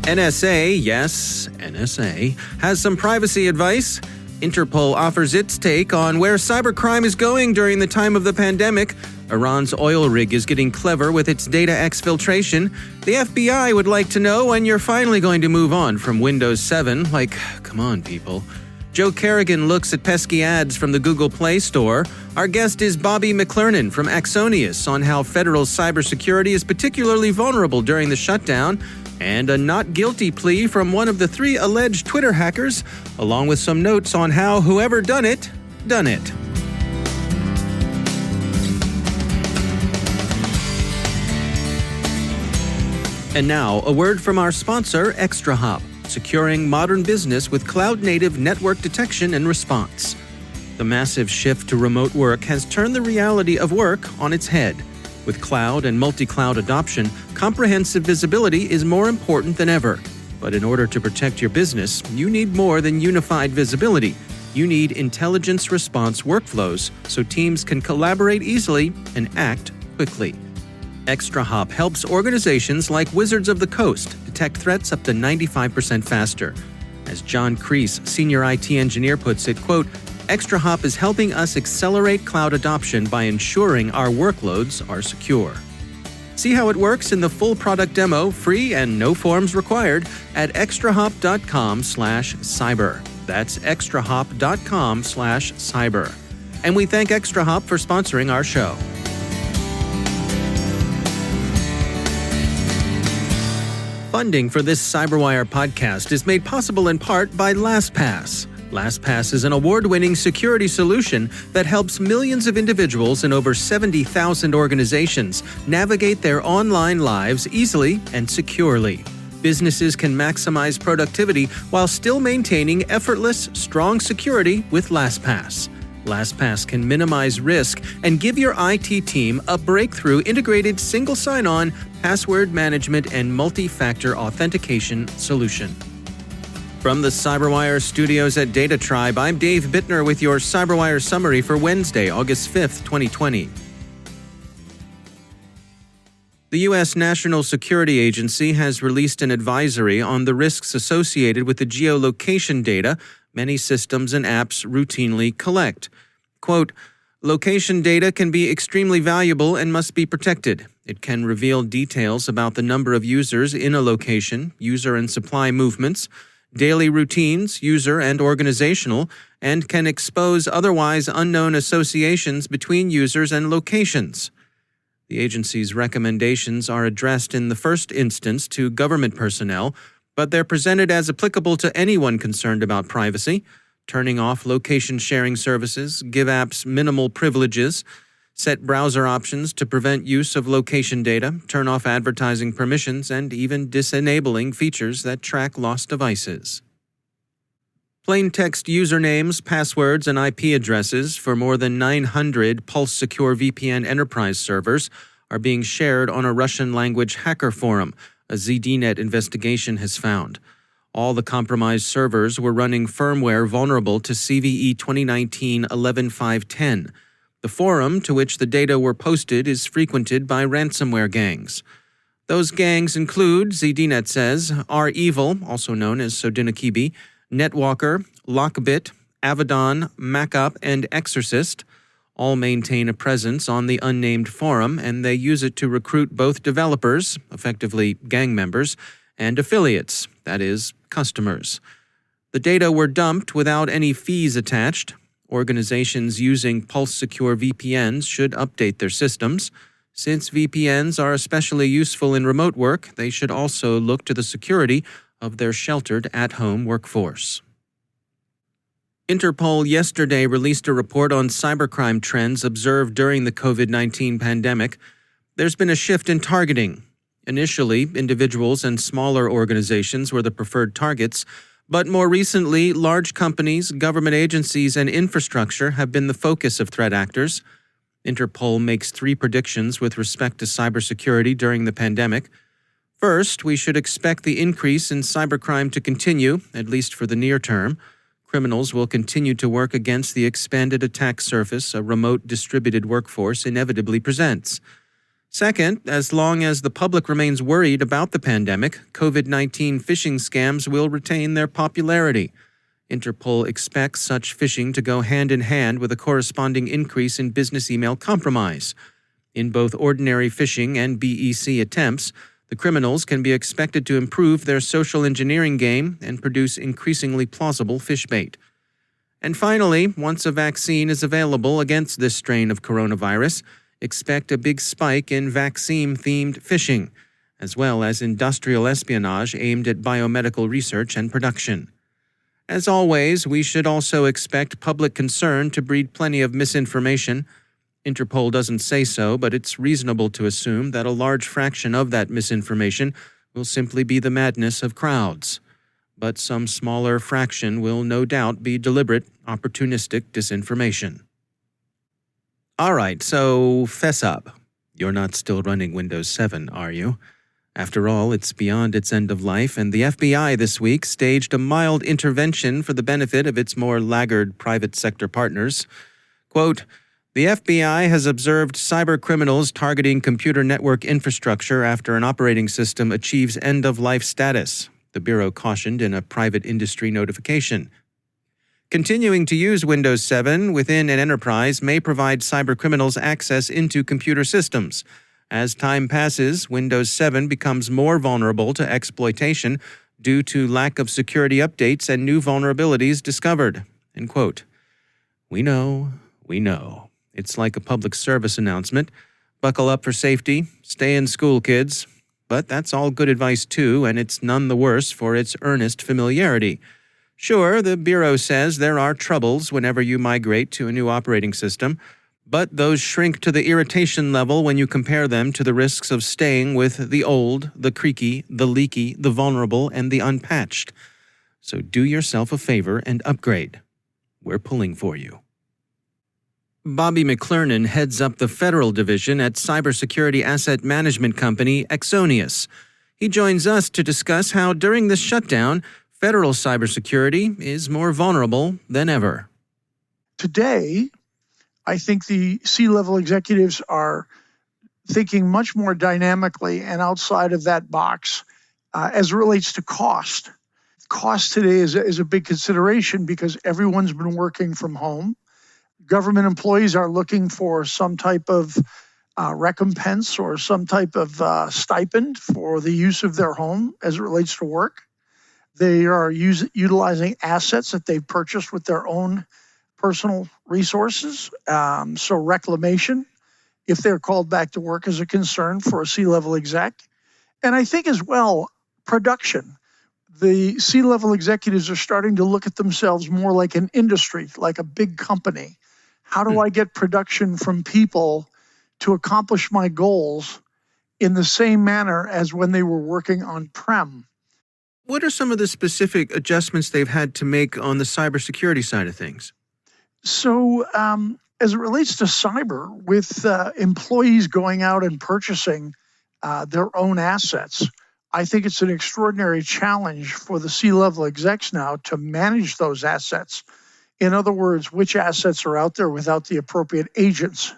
NSA, yes, NSA, has some privacy advice. Interpol offers its take on where cybercrime is going during the time of the pandemic. Iran's Oilrig is getting clever with its data exfiltration. The FBI would like to know when you're finally going to move on from Windows 7. Like, come on, people. Joe Carrigan looks at pesky ads from the Google Play Store. Our guest is Bobby McClernand from Axonius on how federal cybersecurity is particularly vulnerable during the shutdown, and a not guilty plea from one of the 3 alleged Twitter hackers, along with some notes on how whoever done it, done it. And now, a word from our sponsor, ExtraHop, securing modern business with cloud-native network detection and response. The massive shift to remote work has turned the reality of work on its head. With cloud and multi-cloud adoption, comprehensive visibility is more important than ever. But in order to protect your business, you need more than unified visibility. You need intelligence response workflows so teams can collaborate easily and act quickly. ExtraHop helps organizations like Wizards of the Coast detect threats up to 95% faster. As John Kreese, senior IT engineer, puts it, quote, ExtraHop is helping us accelerate cloud adoption by ensuring our workloads are secure. See how it works in the full product demo, free and no forms required, at extrahop.com/cyber. That's extrahop.com/cyber. And we thank ExtraHop for sponsoring our show. Funding for this CyberWire podcast is made possible in part by LastPass. LastPass is an award-winning security solution that helps millions of individuals in over 70,000 organizations navigate their online lives easily and securely. Businesses can maximize productivity while still maintaining effortless, strong security with LastPass. LastPass can minimize risk and give your IT team a breakthrough integrated single sign-on, password management, and multi-factor authentication solution. From the CyberWire studios at Data Tribe, I'm Dave Bittner with your CyberWire summary for Wednesday, August 5th, 2020. The U.S. National Security Agency has released an advisory on the risks associated with the geolocation data many systems and apps routinely collect. Quote, location data can be extremely valuable and must be protected. It can reveal details about the number of users in a location, user and supply movements, daily routines, user and organizational, and can expose otherwise unknown associations between users and locations. The agency's recommendations are addressed in the first instance to government personnel, but they're presented as applicable to anyone concerned about privacy. Turning off location sharing services, give apps minimal privileges, set browser options to prevent use of location data, turn off advertising permissions, and even disenabling features that track lost devices. Plain text usernames, passwords, and IP addresses for more than 900 Pulse-Secure VPN enterprise servers are being shared on a Russian-language hacker forum, a ZDNet investigation has found. All the compromised servers were running firmware vulnerable to CVE 2019-11.510. The forum to which the data were posted is frequented by ransomware gangs. Those gangs include, ZDNet says, R-Evil, also known as Sodinokibi, Netwalker, Lockbit, Avedon, Mackup, and Exorcist. All maintain a presence on the unnamed forum, and they use it to recruit both developers, effectively gang members, and affiliates, that is, customers. The data were dumped without any fees attached. Organizations using Pulse-Secure VPNs should update their systems. Since VPNs are especially useful in remote work, they should also look to the security of their sheltered at-home workforce. Interpol yesterday released a report on cybercrime trends observed during the COVID-19 pandemic. There's been a shift in targeting. Initially, individuals and smaller organizations were the preferred targets, but more recently, large companies, government agencies, and infrastructure have been the focus of threat actors. Interpol makes 3 predictions with respect to cybersecurity during the pandemic. First, we should expect the increase in cybercrime to continue, at least for the near term. Criminals will continue to work against the expanded attack surface a remote distributed workforce inevitably presents. Second, as long as the public remains worried about the pandemic, COVID-19 phishing scams will retain their popularity. Interpol expects such phishing to go hand in hand with a corresponding increase in business email compromise. In both ordinary phishing and BEC attempts, the criminals can be expected to improve their social engineering game and produce increasingly plausible phish bait. And finally, once a vaccine is available against this strain of coronavirus, expect a big spike in vaccine-themed phishing, as well as industrial espionage aimed at biomedical research and production. As always, we should also expect public concern to breed plenty of misinformation. Interpol doesn't say so, but it's reasonable to assume that a large fraction of that misinformation will simply be the madness of crowds. But some smaller fraction will no doubt be deliberate, opportunistic disinformation. All right, so fess up. You're not still running Windows 7, are you? After all, it's beyond its end of life, and the FBI this week staged a mild intervention for the benefit of its more laggard private sector partners. Quote, "The FBI has observed cyber criminals targeting computer network infrastructure after an operating system achieves end-of-life status," the Bureau cautioned in a private industry notification. Continuing to use Windows 7 within an enterprise may provide cybercriminals access into computer systems. As time passes, Windows 7 becomes more vulnerable to exploitation due to lack of security updates and new vulnerabilities discovered. End quote. We know. It's like a public service announcement. Buckle up for safety, stay in school, kids. But that's all good advice too, and it's none the worse for its earnest familiarity. Sure, the Bureau says there are troubles whenever you migrate to a new operating system, but those shrink to the irritation level when you compare them to the risks of staying with the old, the creaky, the leaky, the vulnerable, and the unpatched. So do yourself a favor and upgrade. We're pulling for you. Bobby McClernand heads up the federal division at cybersecurity asset management company Exonius. He joins us to discuss how during this shutdown, federal cybersecurity is more vulnerable than ever. Today, I think the C-level executives are thinking much more dynamically and outside of that box as it relates to cost. Cost today is a big consideration because everyone's been working from home. Government employees are looking for some type of recompense or some type of stipend for the use of their home as it relates to work. They are utilizing assets that they've purchased with their own personal resources. So reclamation, if they're called back to work, is a concern for a C-level exec. And I think as well, production. The C-level executives are starting to look at themselves more like an industry, like a big company. How do I get production from people to accomplish my goals in the same manner as when they were working on-prem? What are some of the specific adjustments they've had to make on the cybersecurity side of things? So as it relates to cyber, with employees going out and purchasing their own assets, I think it's an extraordinary challenge for the C-level execs now to manage those assets. In other words, which assets are out there without the appropriate agents?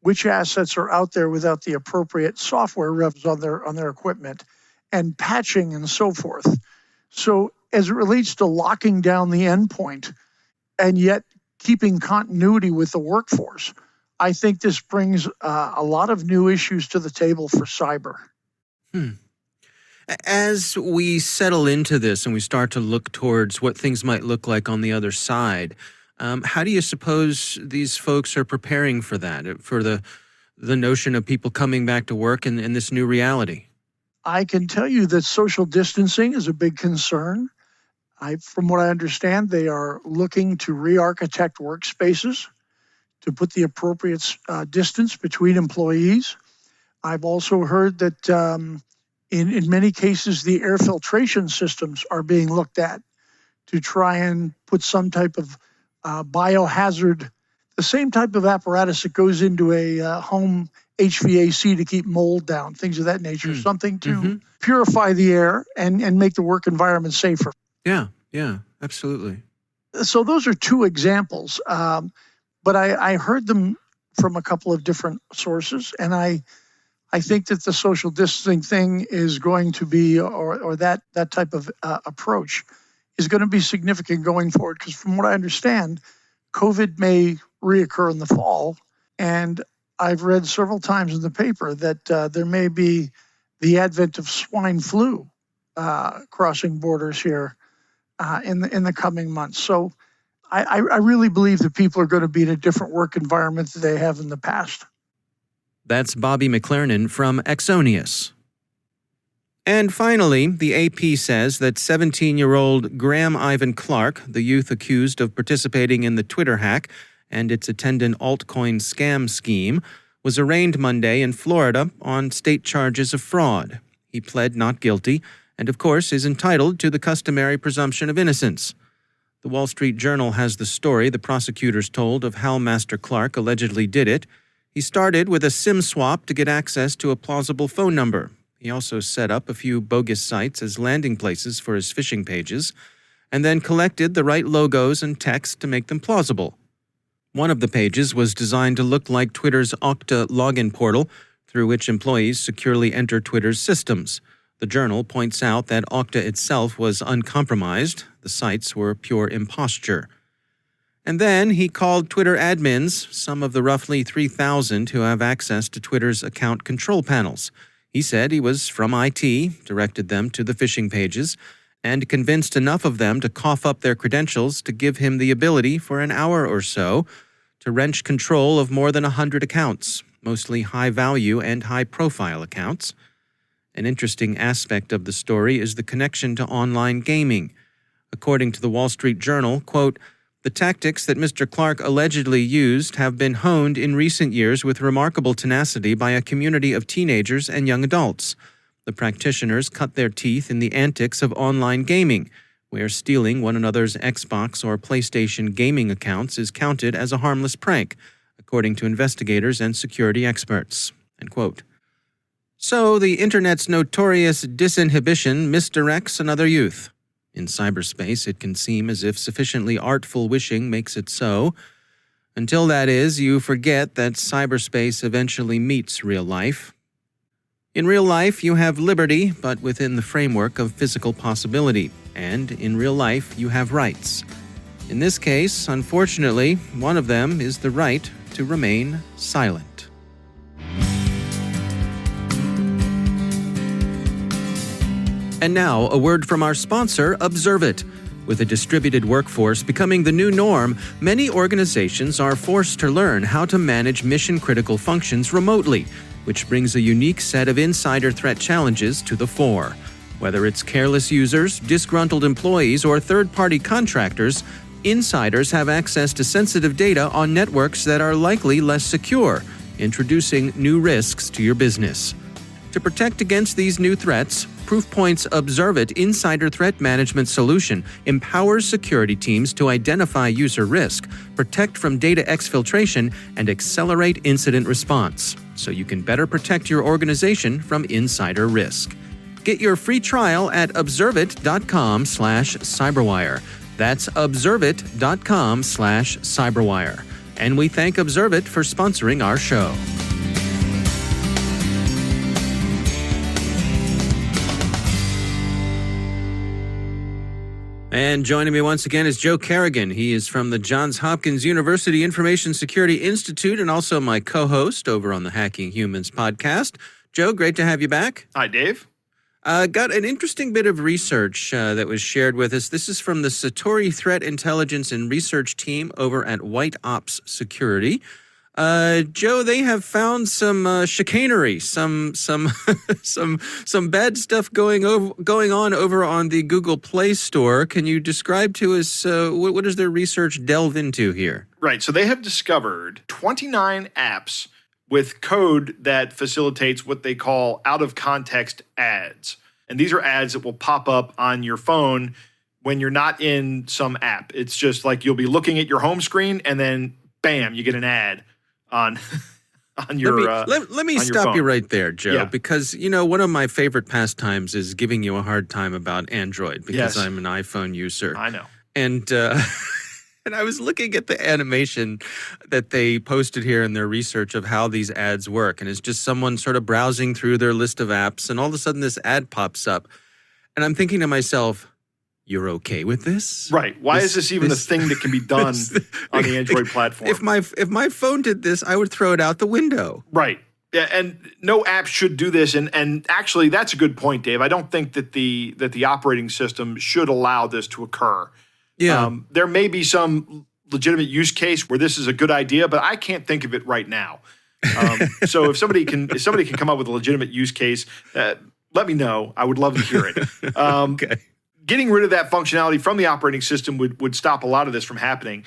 Which assets are out there without the appropriate software revs on their equipment, and patching and so forth. So as it relates to locking down the endpoint and yet keeping continuity with the workforce, I think this brings a lot of new issues to the table for cyber. As we settle into this and we start to look towards what things might look like on the other side, how do you suppose these folks are preparing for that, for the notion of people coming back to work in this new reality? I can tell you that social distancing is a big concern. From what I understand, they are looking to re-architect workspaces to put the appropriate distance between employees. I've also heard that in many cases, the air filtration systems are being looked at to try and put some type of biohazard, the same type of apparatus that goes into a home HVAC to keep mold down, things of that nature, something to purify the air and make the work environment safer. Yeah, absolutely. So those are two examples, but I heard them from a couple of different sources, and I I think that the social distancing thing is going to be, or that type of approach is going to be significant going forward. Because from what I understand, COVID may reoccur in the fall. And I've read several times in the paper that there may be the advent of swine flu crossing borders here in the coming months. So I really believe that people are going to be in a different work environment than they have in the past. That's Bobby McLernon from Exonius. And finally, the AP says that 17-year-old Graham Ivan Clark, the youth accused of participating in the Twitter hack and its attendant altcoin scam scheme, was arraigned Monday in Florida on state charges of fraud. He pled not guilty and, of course, is entitled to the customary presumption of innocence. The Wall Street Journal has the story the prosecutors told of how Master Clark allegedly did it. He started with a SIM swap to get access to a plausible phone number. He also set up a few bogus sites as landing places for his phishing pages, and then collected the right logos and text to make them plausible. One of the pages was designed to look like Twitter's Okta login portal, through which employees securely enter Twitter's systems. The Journal points out that Okta itself was uncompromised. The sites were pure imposture. And then he called Twitter admins, some of the roughly 3,000 who have access to Twitter's account control panels. He said he was from IT, directed them to the phishing pages, and convinced enough of them to cough up their credentials to give him the ability for an hour or so to wrench control of more than 100 accounts, mostly high-value and high-profile accounts. An interesting aspect of the story is the connection to online gaming. According to the Wall Street Journal, quote, "The tactics that Mr. Clark allegedly used have been honed in recent years with remarkable tenacity by a community of teenagers and young adults. The practitioners cut their teeth in the antics of online gaming, where stealing one another's Xbox or PlayStation gaming accounts is counted as a harmless prank, according to investigators and security experts." End quote. So the Internet's notorious disinhibition misdirects another youth. In cyberspace, it can seem as if sufficiently artful wishing makes it so. Until that is, you forget that cyberspace eventually meets real life. In real life, you have liberty, but within the framework of physical possibility. And in real life, you have rights. In this case, unfortunately, one of them is the right to remain silent. And now, a word from our sponsor, Observit. With a distributed workforce becoming the new norm, many organizations are forced to learn how to manage mission-critical functions remotely, which brings a unique set of insider threat challenges to the fore. Whether it's careless users, disgruntled employees, or third-party contractors, insiders have access to sensitive data on networks that are likely less secure, introducing new risks to your business. To protect against these new threats, Proofpoint's Observit Insider Threat Management solution empowers security teams to identify user risk, protect from data exfiltration, and accelerate incident response, so you can better protect your organization from insider risk. Get your free trial at observit.com/cyberwire. That's observit.com/cyberwire. And we thank Observit for sponsoring our show. And joining me once again is Joe Carrigan. He is from the Johns Hopkins University Information Security Institute and also my co-host over on the Hacking Humans podcast. Joe, great to have you back. Hi, Dave. Got an interesting bit of research that was shared with us. This is from the Satori Threat Intelligence and Research Team over at White Ops Security. Joe, they have found some chicanery, some bad stuff going on over on the Google Play Store. Can you describe to us what does their research delve into here? Right. So they have discovered 29 apps with code that facilitates what they call out-of-context ads. And these are ads that will pop up on your phone when you're not in some app. It's just like you'll be looking at your home screen and then, bam, you get an ad on your let me stop you right there, Joe, because, you know, one of my favorite pastimes is giving you a hard time about Android because I'm an iPhone user. I know. And And I was looking at the animation that they posted here in their research of how these ads work. And it's just someone sort of browsing through their list of apps, and all of a sudden this ad pops up. And I'm thinking to myself, you're okay with this? Right. Why is this even a thing that can be done on the Android platform? If my phone did this, I would throw it out the window. Right. Yeah, and no app should do this. And actually, that's a good point, Dave. I don't think that the operating system should allow this to occur. Yeah. There may be some legitimate use case where this is a good idea, but I can't think of it right now. So if somebody can come up with a legitimate use case, let me know. I would love to hear it. Okay. Getting rid of that functionality from the operating system would stop a lot of this from happening.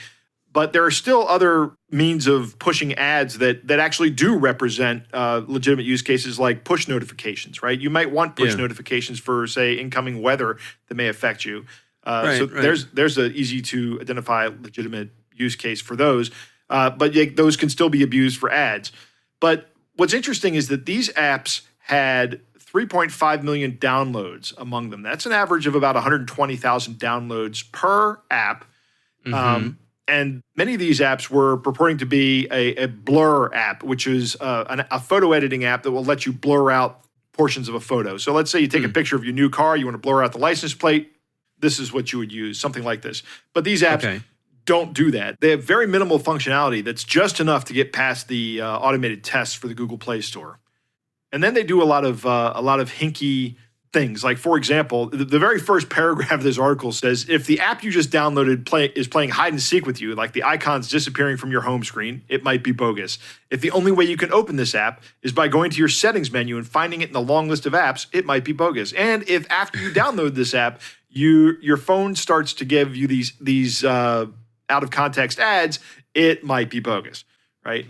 But there are still other means of pushing ads that actually do represent legitimate use cases, like push notifications, right? You might want push notifications for, say, incoming weather that may affect you. There's an easy to identify legitimate use case for those. But those can still be abused for ads. But what's interesting is that these apps had 3.5 million downloads among them. That's an average of about 120,000 downloads per app. Mm-hmm. And many of these apps were purporting to be a blur app, which is a photo editing app that will let you blur out portions of a photo. So let's say you take a picture of your new car, you want to blur out the license plate. This is what you would use, something like this. But these apps don't do that. They have very minimal functionality that's just enough to get past the automated tests for the Google Play Store. And then they do a lot of hinky things. Like, for example, the very first paragraph of this article says, if the app you just downloaded is playing hide and seek with you, like the icons disappearing from your home screen, it might be bogus. If the only way you can open this app is by going to your settings menu and finding it in the long list of apps, it might be bogus. And if after you download this app, your phone starts to give you these out of context ads, it might be bogus, right?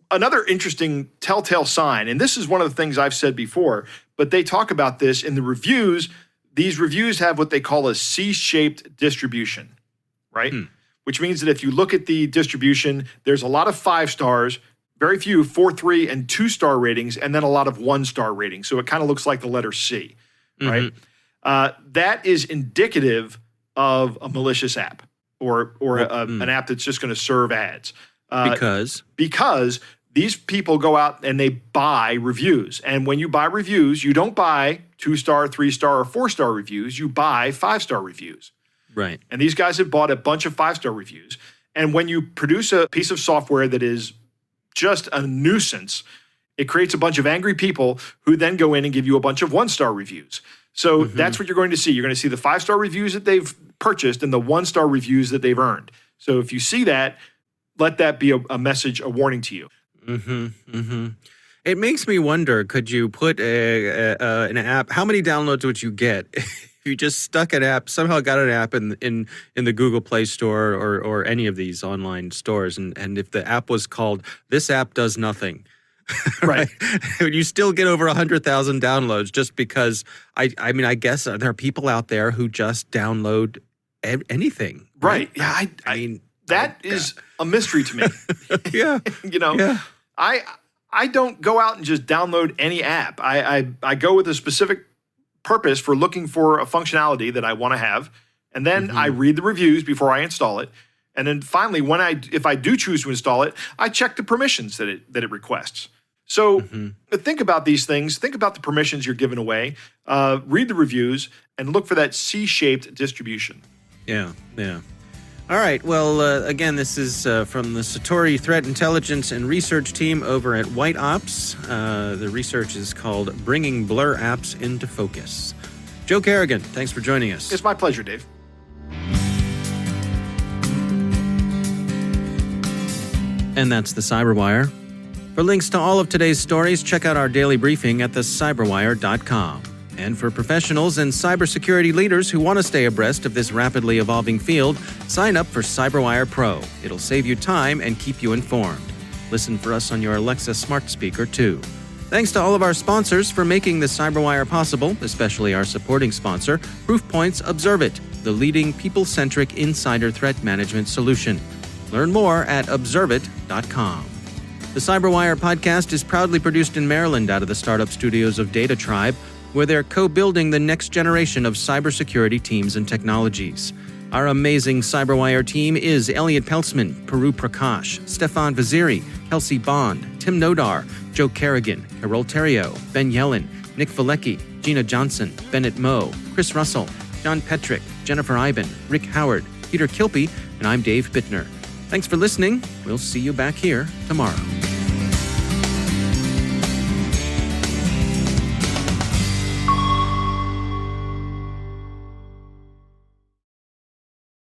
Another interesting telltale sign, and this is one of the things I've said before, but they talk about this in the reviews. These reviews have what they call a C-shaped distribution, right? Which means that if you look at the distribution, there's a lot of 5 stars, very few 4, 3, and 2-star ratings, and then a lot of 1-star ratings. So it kind of looks like the letter C, right? That is indicative of a malicious app or an app that's just going to serve ads. Because these people go out and they buy reviews. And when you buy reviews, you don't buy 2-star, 3-star, or 4-star reviews. You buy 5-star reviews. Right. And these guys have bought a bunch of 5-star reviews. And when you produce a piece of software that is just a nuisance, it creates a bunch of angry people who then go in and give you a bunch of 1-star reviews. So that's what you're going to see. You're going to see the 5-star reviews that they've purchased and the 1-star reviews that they've earned. So if you see that, let that be a message, a warning to you. It makes me wonder, could you put an app, how many downloads would you get if you just stuck an app, somehow got an app in the Google Play Store or any of these online stores, and if the app was called, "This app does nothing," right? You still get over 100,000 downloads just because, I mean, I guess there are people out there who just download anything. Right. Yeah, I mean, that is a mystery to me. I don't go out and just download any app. I go with a specific purpose for looking for a functionality that I want to have, and then I read the reviews before I install it. And then finally, if I do choose to install it, I check the permissions that it requests. So think about these things. Think about the permissions you're giving away. Read the reviews and look for that C-shaped distribution. Yeah. All right. Well, again, this is from the Satori Threat Intelligence and Research Team over at White Ops. The research is called Bringing Blur Apps into Focus. Joe Carrigan, thanks for joining us. It's my pleasure, Dave. And that's the CyberWire. For links to all of today's stories, check out our daily briefing at thecyberwire.com. And for professionals and cybersecurity leaders who want to stay abreast of this rapidly evolving field, sign up for CyberWire Pro. It'll save you time and keep you informed. Listen for us on your Alexa smart speaker, too. Thanks to all of our sponsors for making the CyberWire possible, especially our supporting sponsor, Proofpoint's Observit, the leading people-centric insider threat management solution. Learn more at observit.com. The CyberWire podcast is proudly produced in Maryland out of the startup studios of Data Tribe, where they're co-building the next generation of cybersecurity teams and technologies. Our amazing CyberWire team is Elliot Peltzman, Peru Prakash, Stefan Vaziri, Kelsey Bond, Tim Nodar, Joe Carrigan, Carol Terrio, Ben Yellen, Nick Valecki, Gina Johnson, Bennett Moe, Chris Russell, John Petrick, Jennifer Iben, Rick Howard, Peter Kilpie, and I'm Dave Bittner. Thanks for listening. We'll see you back here tomorrow.